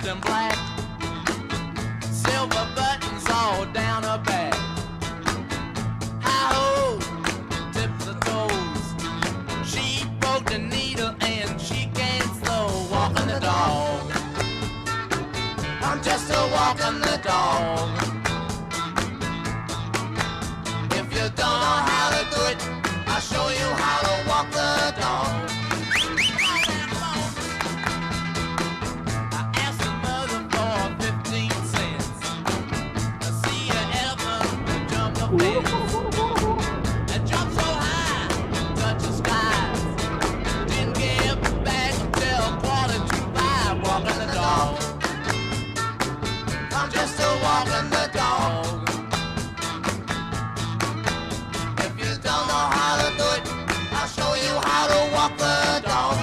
in black, silver buttons all down her back. Hi-ho, tips her toes. She broke the needle and she can't slow. Walking the dog. I'm just a walking the dog. If you don't know how to do it, I'll show you how to walk the dog. I asked the mother for 15 cents. I see an elephant jump the fence. And jump so high, touch the skies. Didn't get back until 4:45. Walking the dog. I'm just a walking the dog. If you don't know how to do it, I'll show you how to walk the dog.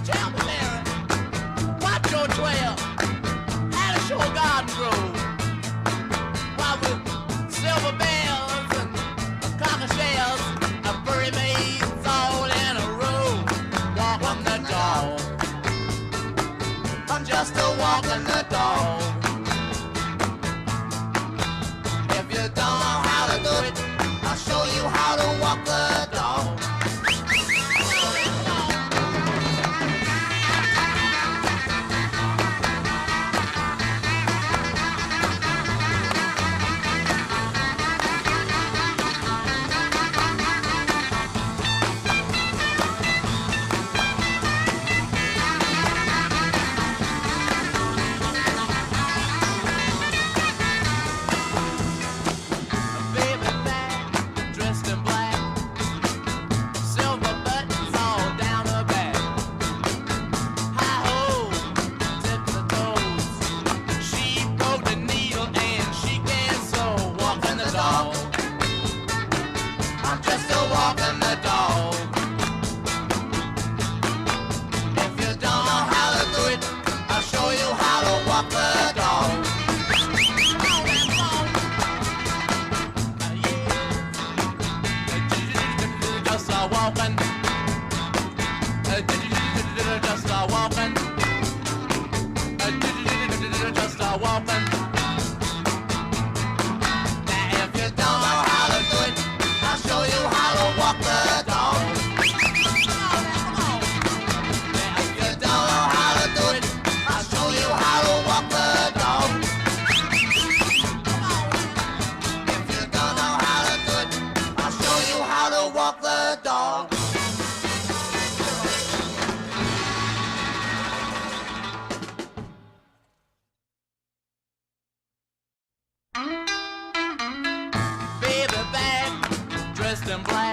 Tell me, Mary, watch your 12. How to show a garden grow. Why with silver bells and cocker shells, a furry maids all in a row. Walking the dog. I'm just a walking the dog. If you don't know how to do it, I'll show you how to walk the dog. Baby back, dressed in black, silver buttons all down her back. Hi-ho, tips her toes. She broke the needle and she can't sew. Walking the dog. I'm just a walking the dog. If you don't know how to do it, I'll show you how to walk the dog. Just a walking, just a walking, just a walking. Now if you don't know how to do it, I'll show you how to walk the dog. Now if you don't know how to do it, I'll show you how to walk the dog. If you don't know how to do it, I'll show you how to walk the dog. Baby back, dressed in black,